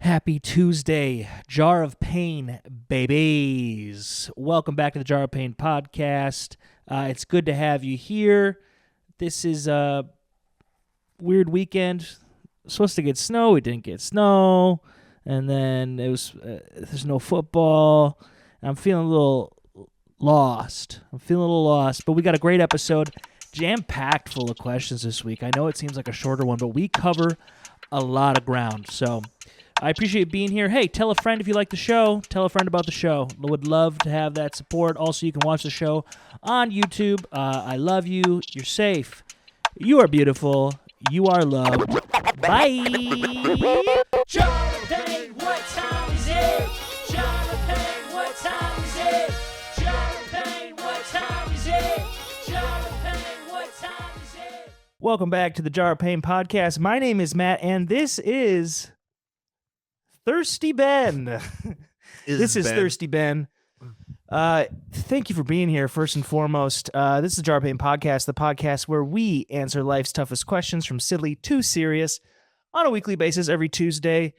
Happy Tuesday, Jar of Pain, babies. Welcome back to the Jar of Pain podcast. It's good to have you here. This is a weird weekend. Supposed to get snow. We didn't get snow. And then there's no football. I'm feeling a little lost. But we got a great episode, jam-packed full of questions this week. I know it seems like a shorter one, but we cover a lot of ground. So I appreciate being here. Hey, tell a friend if you like the show. Tell a friend about the show. Would love to have that support. Also, you can watch the show on YouTube. I love you. You're safe. You are beautiful. You are loved. Bye. Jonathan, what time is it? Jonathan, what time is it? Jonathan, what time is it? Jonathan, what time is it? Welcome back to the Jar of Pain podcast. My name is Matt, and this is Thirsty Ben. This is Thirsty Ben. Thank you for being here, first and foremost. This is the Jar of Pain podcast, the podcast where we answer life's toughest questions from silly to serious on a weekly basis every Tuesday.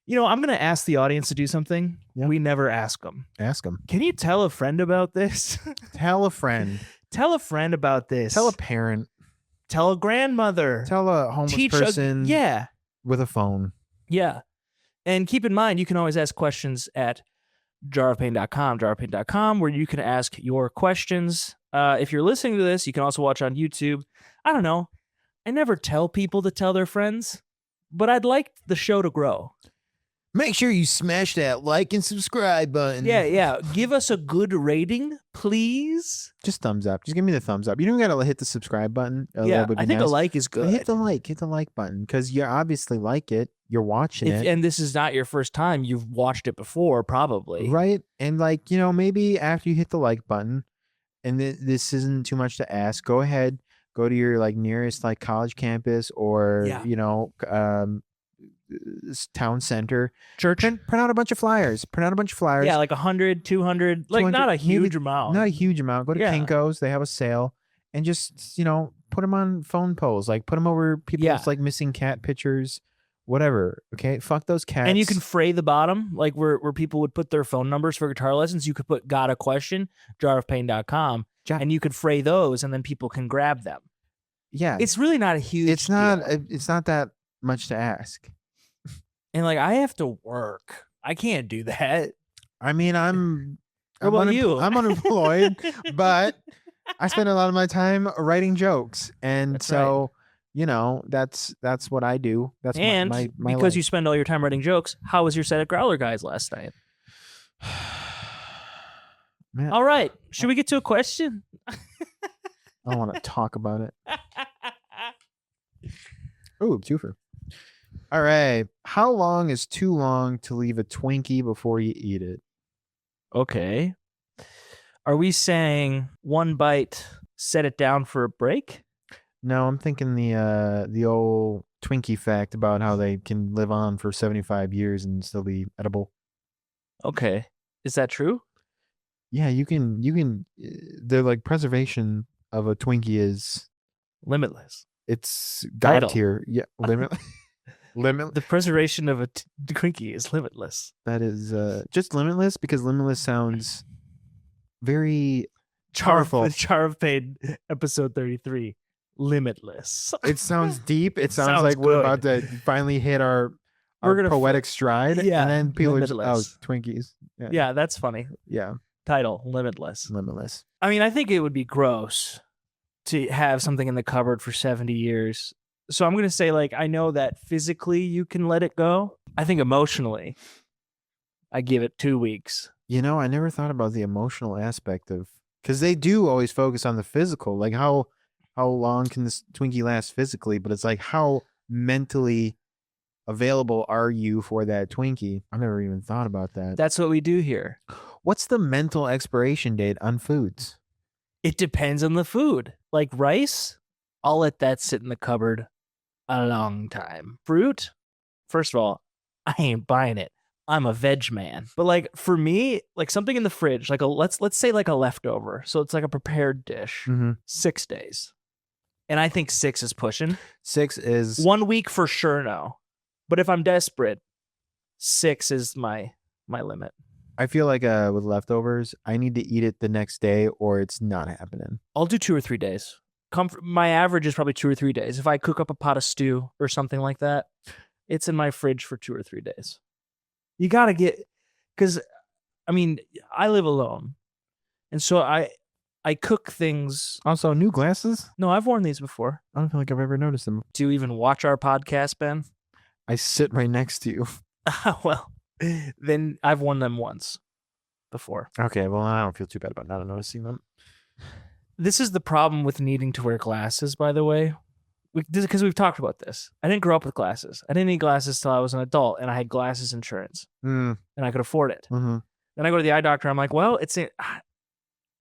You know, I'm going to ask the audience to do something. Yep. We never ask them. Ask them. Can you tell a friend about this? Tell a friend. Tell a friend about this. Tell a parent. Tell a grandmother. Tell a homeless person Yeah. with a phone. Yeah. And keep in mind, you can always ask questions at jarofpain.com, where you can ask your questions. If you're listening to this, you can also watch on YouTube. I don't know. I never tell people to tell their friends, but I'd like the show to grow. Make sure you smash that like and subscribe button. Yeah. Give us a good rating, please. Just thumbs up. Just give me the thumbs up. You don't got to hit the subscribe button. Yeah, I think a like is good. Hit the like button because you obviously like it. You're watching it. And this is not your first time. You've watched it before, probably. Right? And maybe after you hit the like button and this isn't too much to ask, go ahead, go to your nearest college campus or, town center, church, print out a bunch of flyers. Yeah, like 100, 200, not a huge amount. Not a huge amount. Go to Kinko's, they have a sale, and just put them on phone poles, put them over people's missing cat pictures, whatever. Okay, fuck those cats. And you can fray the bottom, where people would put their phone numbers for guitar lessons. You could put got a question, jarofpain.com, and you could fray those, and then people can grab them. Yeah, it's really not a huge. It's not that much to ask. And I have to work. I can't do that. I mean, What about you? I'm unemployed, but I spend a lot of my time writing jokes, and that's that's what I do. That's and my because life. you spend all your time writing jokes. How was your set at Growler Guys last night? Man, all right, should we get to a question? I don't want to talk about it. Oh, twofer. All right. How long is too long to leave a Twinkie before you eat it? Okay. Are we saying one bite, set it down for a break? No, I'm thinking the old Twinkie fact about how they can live on for 75 years and still be edible. Okay. Is that true? Yeah, you can the preservation of a Twinkie is limitless. It's God tier. Yeah, limitless. The preservation of a Twinkie is limitless. That is just limitless because limitless sounds very powerful. Jar of Pain, episode 33. Limitless. It sounds deep. It sounds like good. We're about to finally hit our poetic stride. Yeah. And then people are Limitless. Twinkies. Yeah, that's funny. Yeah. Title, Limitless. Limitless. I mean, I think it would be gross to have something in the cupboard for 70 years. So I'm going to say, I know that physically you can let it go. I think emotionally, I give it 2 weeks. I never thought about the emotional aspect of, because they do always focus on the physical, how long can this Twinkie last physically, but it's how mentally available are you for that Twinkie? I've never even thought about that. That's what we do here. What's the mental expiration date on foods? It depends on the food. Like rice, I'll let that sit in the cupboard a long time. Fruit, first of all, I ain't buying it. I'm a veg man. But for me, something in the fridge, let's say a leftover. So it's a prepared dish. 6 days. And I think 6 is pushing. 6 is 1 week for sure, no. But if I'm desperate, 6 is my limit. I feel like with leftovers, I need to eat it the next day or it's not happening. I'll do 2 or 3 days. My average is probably 2 or 3 days. If I cook up a pot of stew or something like that, it's in my fridge for 2 or 3 days. You got to get, because, I mean, I live alone. And so I cook things. Also, new glasses? No, I've worn these before. I don't feel like I've ever noticed them. Do you even watch our podcast, Ben? I sit right next to you. Well, then I've worn them once before. Okay, well, I don't feel too bad about not noticing them. This is the problem with needing to wear glasses, by the way. Because we've talked about this. I didn't grow up with glasses. I didn't need glasses till I was an adult, and I had glasses insurance, and I could afford it. Mm-hmm. Then I go to the eye doctor. I'm like, well,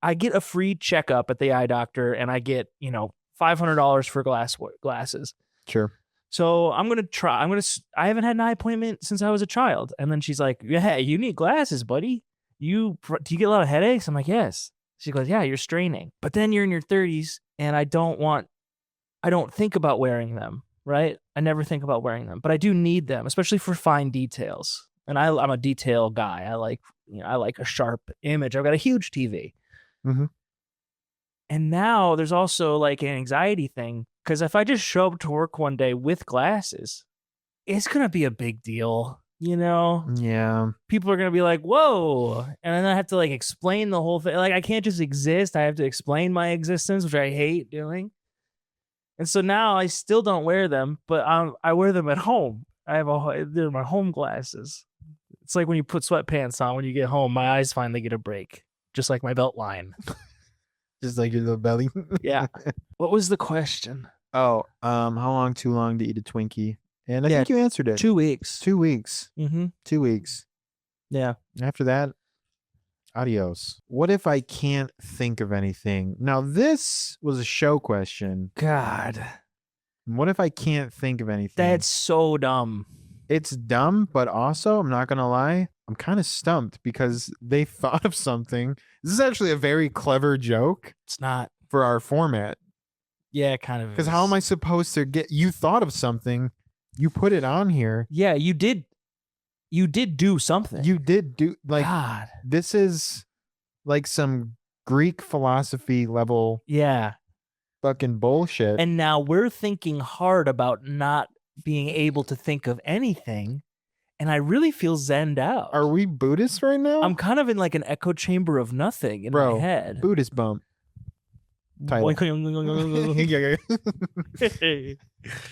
I get a free checkup at the eye doctor, and I get $500 for glasses. Sure. So I'm gonna try. I haven't had an eye appointment since I was a child. And then she's like, "Yeah, you need glasses, buddy. Do you get a lot of headaches?" I'm like, "Yes." She goes, "Yeah, you're straining, but then you're in your 30s, and I don't think about wearing them, right? I never think about wearing them, but I do need them, especially for fine details. And I'm a detail guy. I like a sharp image. I've got a huge TV. Mm-hmm. And now there's also like an anxiety thing, because if I just show up to work one day with glasses, it's gonna be a big deal, Yeah. People are gonna be like, "Whoa," and then I have to like explain the whole thing. Like I can't just exist. I have to explain my existence, which I hate doing. And so now I still don't wear them, but I wear them at home. They're my home glasses. It's like when you put sweatpants on when you get home, my eyes finally get a break, just like my belt line. Just like your little belly. Yeah. What was the question? Oh, how long too long to eat a Twinkie? And I think you answered it. 2 weeks. 2 weeks. Mm-hmm. 2 weeks. Yeah. After that, adios. What if I can't think of anything? Now, this was a show question. God. What if I can't think of anything? That's so dumb. It's dumb, but also, I'm not going to lie, I'm kind of stumped because they thought of something. This is actually a very clever joke. It's not. For our format. Yeah, kind of. Because how am I supposed to you thought of something, you put it on here. Yeah, you did do something. You did do, like, God. This is like some Greek philosophy level. Yeah. Fucking bullshit. And now we're thinking hard about not being able to think of anything, and I really feel zenned out. Are we Buddhists right now? I'm kind of in like an echo chamber of nothing in my head. Buddhist bump. Title.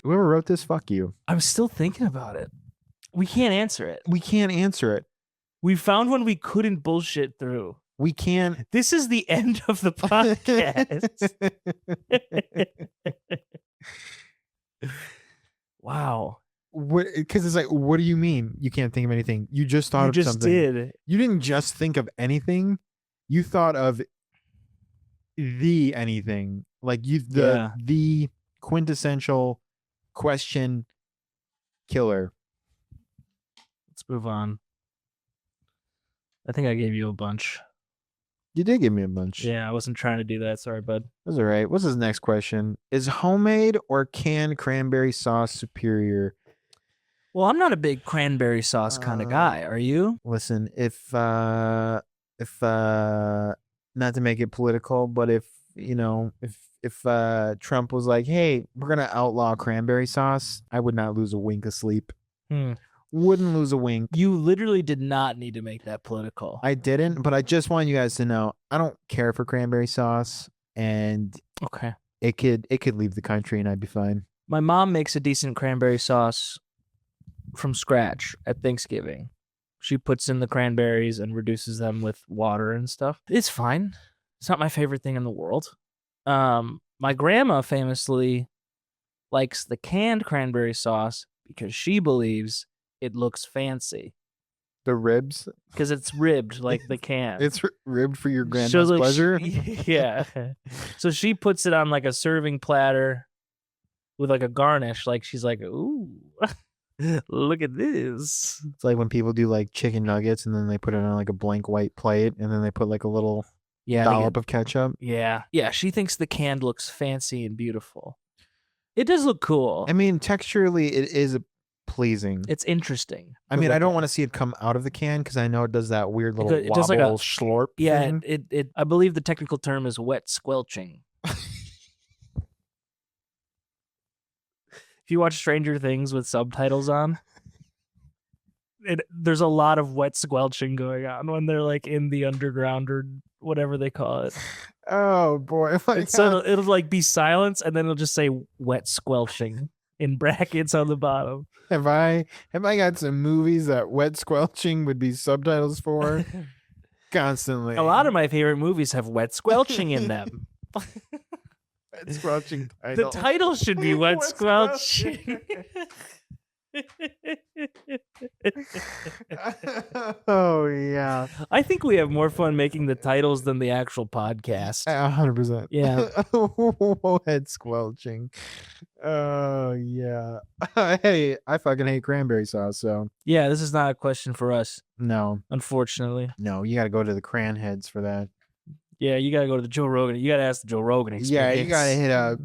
Whoever wrote this, fuck you. I'm still thinking about it. We can't answer it. We can't answer it. We found one we couldn't bullshit through. We can't. This is the end of the podcast. Wow. Because it's like, what do you mean you can't think of anything? You just thought of something. You just did. You didn't just think of anything. You thought of the anything. Like the quintessential question killer. Let's move on. I think I gave you a bunch. You did give me a bunch. Yeah, I wasn't trying to do that. Sorry, bud. That's all right. What's his next question? Is homemade or canned cranberry sauce superior? Well, I'm not a big cranberry sauce kind of guy. Are you? Listen, if not to make it political, but if Trump was like, "Hey, we're gonna outlaw cranberry sauce," I would not lose a wink of sleep. Wouldn't lose a wink. You literally did not need to make that political. I didn't, but I just want you guys to know I don't care for cranberry sauce, and okay, it could leave the country and I'd be fine. My mom makes a decent cranberry sauce from scratch at Thanksgiving. She puts in the cranberries and reduces them with water and stuff. It's fine. It's not my favorite thing in the world. My grandma famously likes the canned cranberry sauce because she believes it looks fancy. The ribs? Because it's ribbed like the can. It's ribbed for your grandma's pleasure? Yeah. So she puts it on like a serving platter with like a garnish. Like she's like, ooh, look at this. It's like when people do like chicken nuggets and then they put it on like a blank white plate and then they put like a little dollop of ketchup. Yeah. Yeah. She thinks the can looks fancy and beautiful. It does look cool. I mean, texturally, it is pleasing. It's interesting. I mean, I don't want to see it come out of the can because I know it does that weird little It does like a- wobble slurp Yeah, thing. it. I believe the technical term is wet squelching. If you watch Stranger Things with subtitles on, there's a lot of wet squelching going on when they're like in the underground or whatever they call it. Oh boy! So it'll like be silence and then it'll just say wet squelching in brackets on the bottom. Have I got some movies that wet squelching would be subtitles for constantly? A lot of my favorite movies have wet squelching in them. wet squelching The title. title should be wet Wet squelching. Oh yeah, I think we have more fun making the titles than the actual podcast. 100%. Yeah. Head squelching. Oh yeah. Hey, I fucking hate cranberry sauce. So Yeah, this is not a question for us, no, unfortunately. you got to go to the cran heads for that. Yeah, you gotta go to the Joe Rogan. You gotta ask the Joe Rogan Yeah, experience. you got to hit up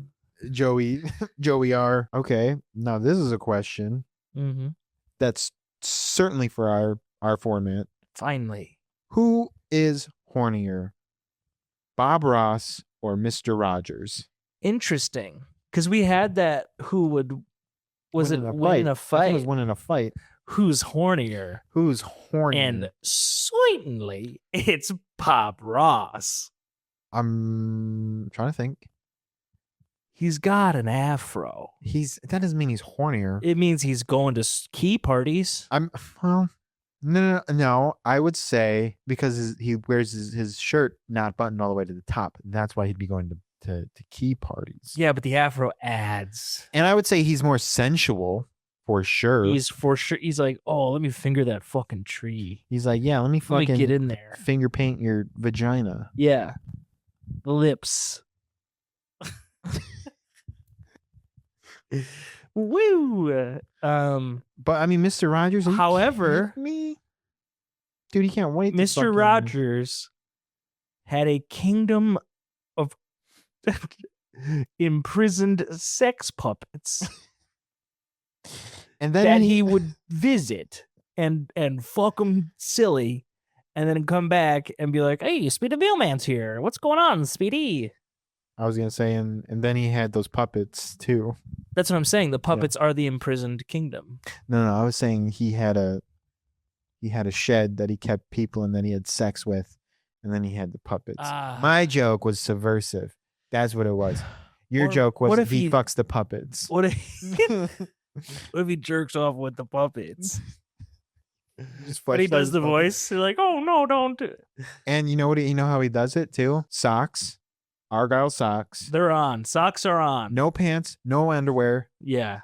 Joey R. Okay, now this is a question Mm-hmm. that's certainly for our format. Finally. Who is hornier, Bob Ross or Mr. Rogers? Interesting. Because we had that who would was it winning a I think fight? it was winning a fight. Who's hornier? Who's hornier? And certainly it's Bob Ross. I'm trying to think. He's got an afro. That doesn't mean he's hornier. It means he's going to key parties. No. I would say because he wears his shirt not buttoned all the way to the top. That's why he'd be going to key parties. Yeah, but the afro adds. And I would say he's more sensual for sure. He's for sure. He's like, oh, let me finger that fucking tree. He's like, yeah, let me Let me fucking get in there. finger paint your vagina. Yeah, the lips. Woo. But I mean, Mr. Rogers. are you However, kidding me? Dude, he can't wait. to Mr. fucking- Rogers had a kingdom of imprisoned sex puppets and then that he would visit and fuck them silly, and then come back and be like, "Hey, Speedy Billman's here. What's going on, Speedy?" I was gonna say, and then he had those puppets too. That's what I'm saying. The puppets are the imprisoned kingdom. No, I was saying he had a shed that he kept people and then he had sex with, and then he had the puppets. My joke was subversive. That's what it was. Your Or joke was what if he he- fucks the puppets. What if, what if he jerks off with the puppets? But he does the voice. You're like, "Oh no, don't do it." And you know what? You know how he does it too? Socks, Argyle socks, They're on. Socks are on. no pants, no underwear, Yeah.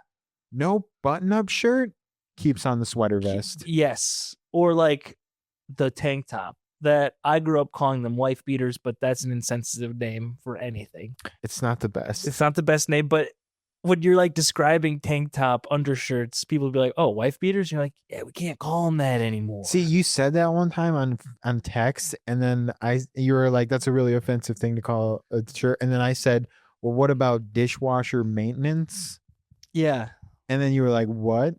no button-up shirt. Keeps on the sweater vest. Yes. Or like the tank top that I grew up calling them wife beaters, but that's an insensitive name for anything. It's not the best. It's not the best name, but when you're like describing tank top undershirts, people will be like, "Oh, wife beaters." You're like, "Yeah, we can't call them that anymore." See, you said that one time on text, and then you were like, "That's a really offensive thing to call a shirt." And then I said, "Well, what about dishwasher maintenance?" Yeah. And then you were like, "What?"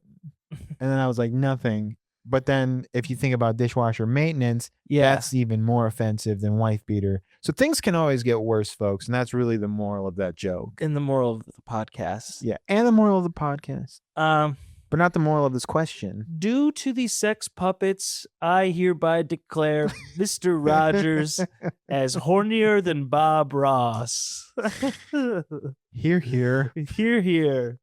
And then I was like, "Nothing." But then if you think about dishwasher maintenance, Yeah. that's even more offensive than wife beater. So things can always get worse, folks, and that's really the moral of that joke. In the moral of the podcast. Yeah, and the moral of the podcast, Um, but not the moral of this question. due to the sex puppets, I hereby declare Mr. Rogers as hornier than Bob Ross. Here. Here.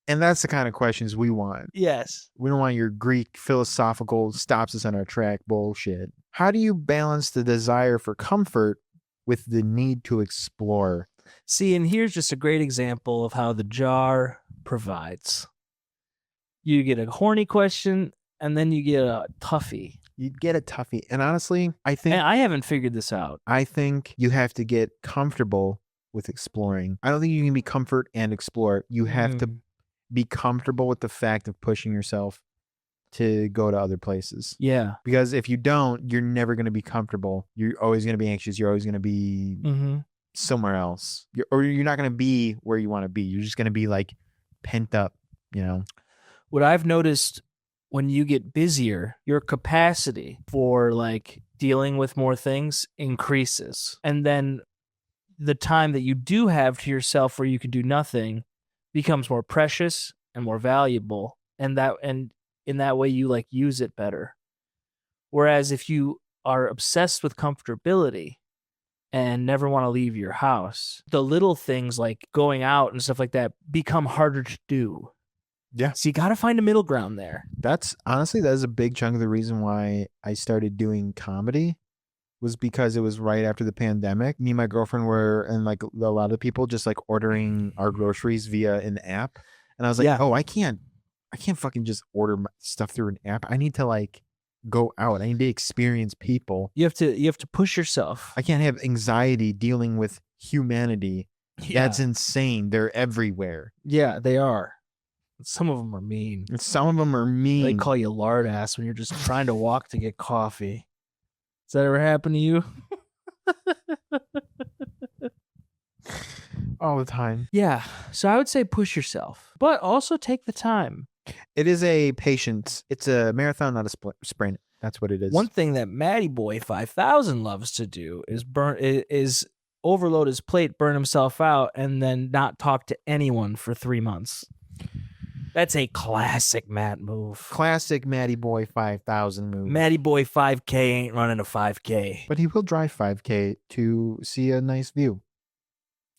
And that's the kind of questions we want. Yes. We don't want your Greek philosophical stops us on our track bullshit. How do you balance the desire for comfort with the need to explore? See, and here's just a great example of how the jar provides. You get a horny question, and then you get a toughie. You'd get a toughie. And honestly, I think And I haven't figured this out. you have to get comfortable with exploring. I don't think you can be comfort and explore. You have to be comfortable with the fact of pushing yourself to go to other places. Yeah. Because if you don't, you're never going to be comfortable. You're always going to be anxious. You're always going to be Mm-hmm. somewhere else. You're not going to be where you want to be. You're just going to be like pent up. you know. What I've noticed when you get busier, your capacity for like dealing with more things increases. And then the time that you do have to yourself where you can do nothing becomes more precious and more valuable. And in that way you like use it better. Whereas if you are obsessed with comfortability and never want to leave your house, the little things like going out and stuff like that become harder to do. Yeah. So you got to find a middle ground there. That's honestly, that is a big chunk of the reason why I started doing comedy, was because it was right after the pandemic. Me and my girlfriend were, and like a lot of people, just like ordering our groceries via an app. And I was like, Yeah. oh, I can't fucking just order my stuff through an app. I need to like go out. I need to experience people. You have to push yourself. I can't have anxiety dealing with humanity. Yeah. That's insane. They're everywhere. Yeah, they are. Some of them are mean. And some of them are mean. They call you lard ass when you're just trying to walk to get coffee. Does that ever happen to you? all the time. Yeah. So I would say push yourself, but also take the time. It is a patience. It's a marathon, not a sprint. That's what it is. One thing that Matty Boy 5000 loves to do is overload his plate, burn himself out, and then not talk to anyone for 3 months. That's a classic Matt move. Classic Matty Boy 5000 move. Matty Boy 5K ain't running a 5K. But he will drive 5K to see a nice view.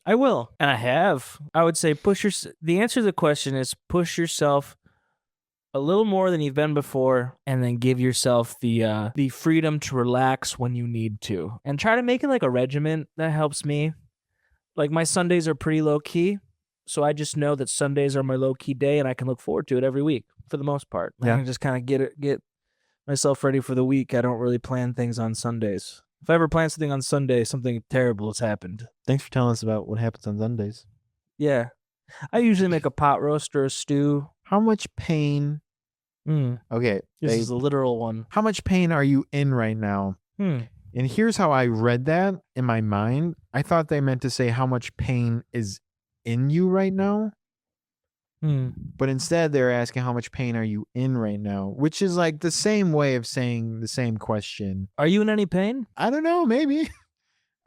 I will, and I have. I would say the answer to the question is push yourself a little more than you've been before, and then give yourself the freedom to relax when you need to, and try to make it like a regiment. That helps me. Like my Sundays are pretty low key, so I just know that Sundays are my low key day, and I can look forward to it every week for the most part. I can just kind of get myself ready for the week. I don't really plan things on Sundays. If I ever plan something on Sunday, something terrible has happened. Thanks for telling us about what happens on Sundays. Yeah, I usually make a pot roast or a stew. How much pain? Okay, This is a literal one. How much pain are you in right now? And here's how I read that in my mind. I thought they meant to say how much pain is in you right now. But instead they're asking how much pain are you in right now, which is like the same way of saying the same question. Are you in any pain? I don't know, maybe.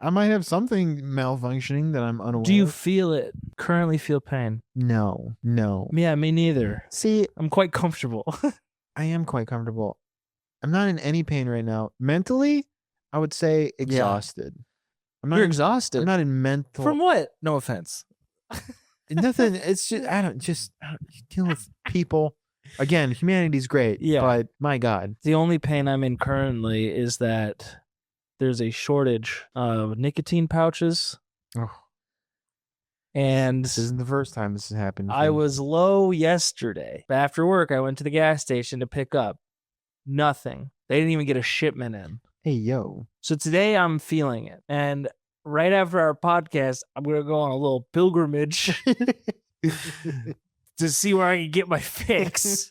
I might have something malfunctioning that I'm unaware Do you of. feel it? Currently feel pain? No. Yeah, me neither. See, I'm quite comfortable. I am quite comfortable. I'm not in any pain right now. Mentally, I would say exhausted. You're exhausted. I'm not in mental. From what? No offense. Nothing. It's just I don't deal with people. Again, humanity's great. Yeah. But my God. The only pain I'm in currently is that there's a shortage of nicotine pouches. Oh. And This isn't the first time this has happened. I was low yesterday. After work, I went to the gas station to pick up. Nothing. They didn't even get a shipment in. Hey, yo. So today I'm feeling it. And right after our podcast, I'm going to go on a little pilgrimage to see where I can get my fix.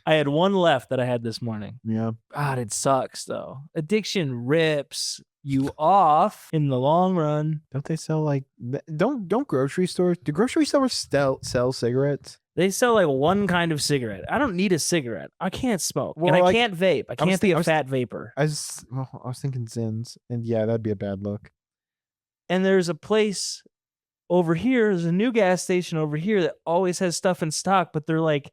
I had one left that I had this morning. Yeah. God, it sucks though. Addiction rips you off in the long run. Don't they sell like don't grocery stores? Do grocery stores sell cigarettes? They sell like one kind of cigarette. I don't need a cigarette. I can't smoke. Well, and I like, can't vape. I can't be a fat vapor. I was thinking Zins, and yeah, that'd be a bad look. And there's a place over here, there's a new gas station over here that always has stuff in stock, but they're like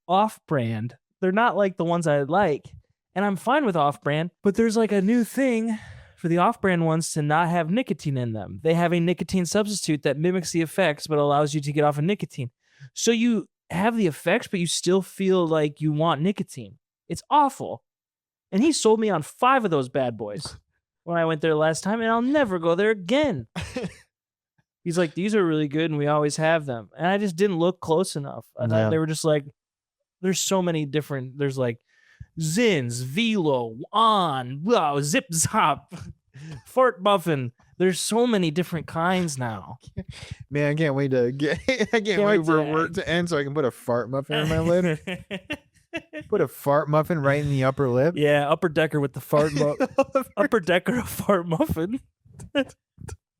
off-brand. They're not like the ones I like. And I'm fine with off-brand, but there's like a new thing for the off-brand ones to not have nicotine in them. They have a nicotine substitute that mimics the effects, but allows you to get off of nicotine. So you have the effects, but you still feel like you want nicotine. It's awful. And he sold me on 5 of those bad boys when I went there last time, and I'll never go there again. He's like, these are really good, and we always have them. And I just didn't look close enough. I thought they were just like, there's so many different, there's like Zins, Velo, On, wow, Zip Zop, Fart Muffin. There's so many different kinds now. Man, I can't wait to get. I can't wait for work to end so I can put a fart muffin in my lip. Put a fart muffin right in the upper lip. Yeah, upper decker with the fart muffin. Upper decker of fart muffin.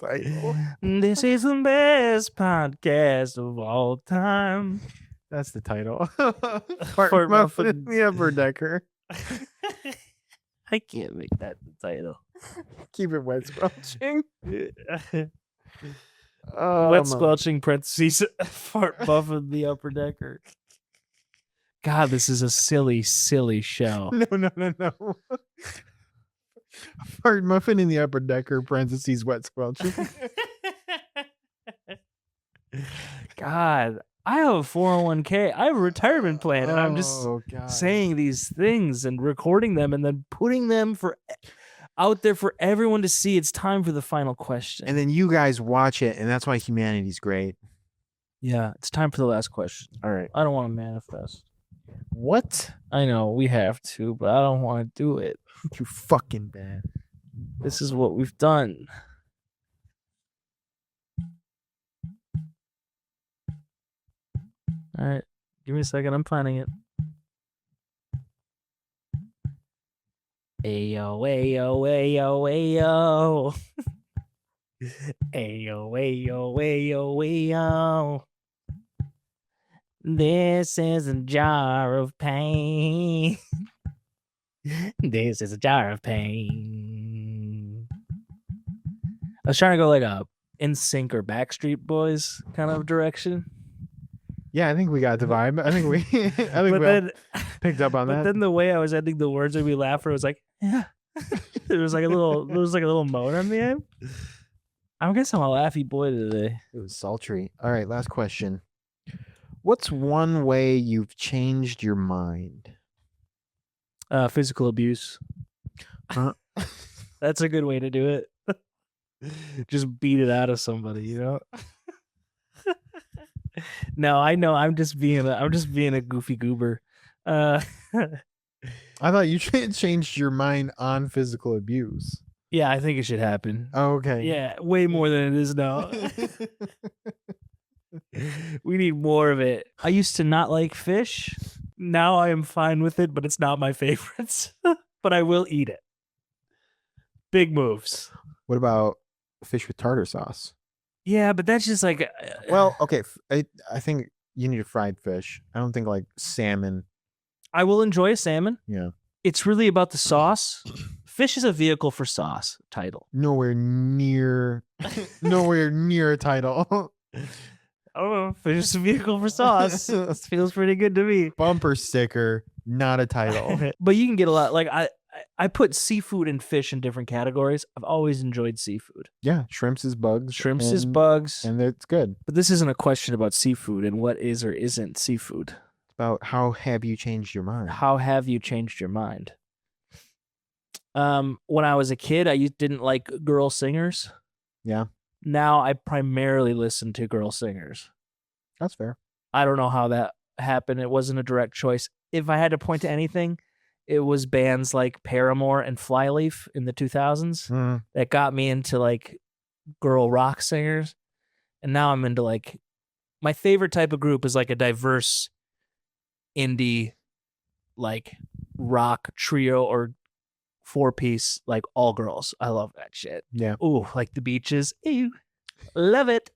title. This is the best podcast of all time. That's the title. Fart Fart muffin in muffins. the upper decker. I can't make that the title. Keep it wet squelching. Wet squelching parentheses fart muffin the upper decker. God, this is a silly, silly show. No. Fart muffin in the upper decker, parentheses, wet squelching. God, I have a 401k. I have a retirement plan, and I'm just God. saying these things and recording them and then putting them out there for everyone to see. It's time for the final question. And then you guys watch it, and that's why humanity's great. Yeah, it's time for the last question. All right. I don't want to manifest. What? I know we have to, but I don't want to do it. You fucking bad. This is what we've done. All right, give me a second. I'm finding it. Ayo, ayo, ayo, ayo. Ayo, ayo, ayo, ayo. This is a jar of pain. This is a jar of pain. I was trying to go like a NSYNC or Backstreet Boys kind of direction. Yeah, I think we got the vibe. I think we But then, picked up on but that. then the way I was ending the words made me laugh. It was like, yeah. There was like a little moan on the end. I guess I'm a laughy boy today. It was sultry. All right, last question. What's one way you've changed your mind? Physical abuse. Huh? That's a good way to do it. Just beat it out of somebody, you know. No, I know. I'm just being a goofy goober. I thought you changed your mind on physical abuse. Yeah, I think it should happen. Oh, okay. Yeah, way more than it is now. We need more of it. I used to not like fish. Now I am fine with it, but it's not my favorites. But I will eat it. Big moves. What about fish with tartar sauce? Yeah, but that's just like. Well, okay. I think you need a fried fish. I don't think like salmon. I will enjoy a salmon. Yeah. It's really about the sauce. Fish is a vehicle for sauce. Title. Nowhere near a title. I don't know. Fish is a vehicle for sauce. This feels pretty good to me. Bumper sticker, not a title. But you can get a lot. Like I put seafood and fish in different categories. I've always enjoyed seafood. Yeah, shrimps is bugs. Shrimps is bugs. And it's good. But this isn't a question about seafood and what is or isn't seafood. It's about how have you changed your mind? How have you changed your mind? When I was a kid, I didn't like girl singers. Yeah. Now I primarily listen to girl singers. That's fair. I don't know how that happened. It wasn't a direct choice. If I had to point to anything, it was bands like Paramore and Flyleaf in the 2000s that got me into like girl rock singers. And now I'm into like, my favorite type of group is like a diverse indie, like rock trio or 4-piece, like all girls. I love that shit. Yeah. Ooh, like the Beaches. Ew. Love it.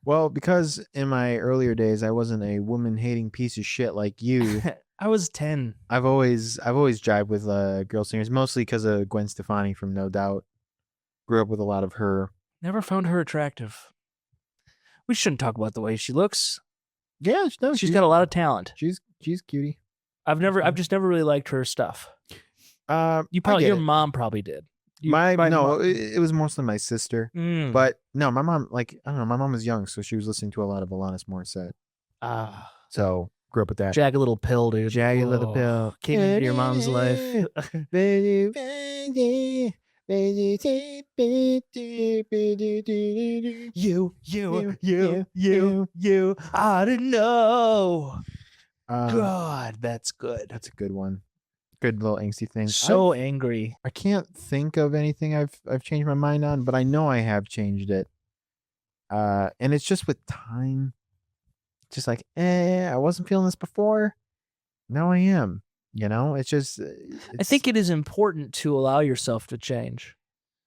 Well, because in my earlier days I wasn't a woman-hating piece of shit like you. I was 10. I've always jived with girl singers, mostly because of Gwen Stefani from No Doubt. Grew up with a lot of her. Never found her attractive. We shouldn't talk about the way she looks. Yeah, no, She's got a lot of talent. She's cutie. I've just never really liked her stuff. Your mom probably did. It was mostly my sister. Mm. But no, my mom, like, I don't know, my mom was young, so she was listening to a lot of Alanis Morissette. So grew up with that. Jagged Little Pill, dude. Jagged Little Pill. Came into your mom's life. You. I didn't know. God, that's good. That's a good one. Good little angsty thing. So angry. I can't think of anything I've changed my mind on, but I know I have changed it. And it's just with time. Just like, I wasn't feeling this before. Now I am. You know, it's just. I think it is important to allow yourself to change.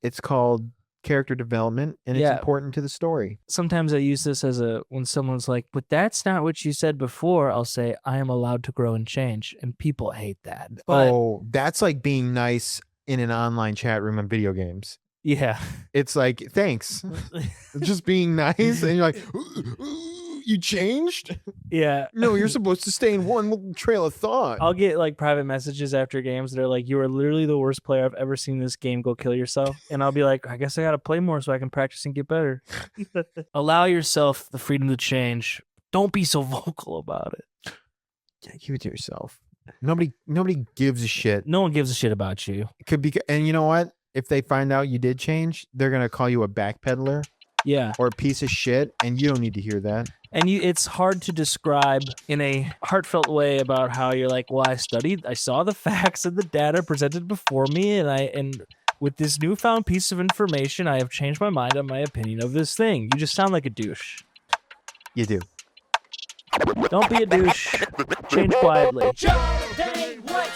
It's called character development, and Yeah. it's important to the story. Sometimes I use this as when someone's like, but that's not what you said before, I'll say, I am allowed to grow and change. And people hate that. But Oh, that's like being nice in an online chat room on video games. yeah. It's like, thanks. Just being nice. And you're like, you changed? Yeah. No, you're supposed to stay in one trail of thought. I'll get like private messages after games that are like, you are literally the worst player I've ever seen in this game. Go kill yourself. And I'll be like, I guess I got to play more so I can practice and get better. Allow yourself the freedom to change. Don't be so vocal about it. Yeah, keep it to yourself. Nobody gives a shit. No one gives a shit about you. It could be, and you know what? If they find out you did change, they're gonna call you a backpedaler Yeah. or a piece of shit, and you don't need to hear that. And it's hard to describe in a heartfelt way about how you're like, well, I saw the facts and the data presented before me, and with this newfound piece of information, I have changed my mind on my opinion of this thing. You just sound like a douche. You do. Don't be a douche. Change quietly. Jar of Pain, what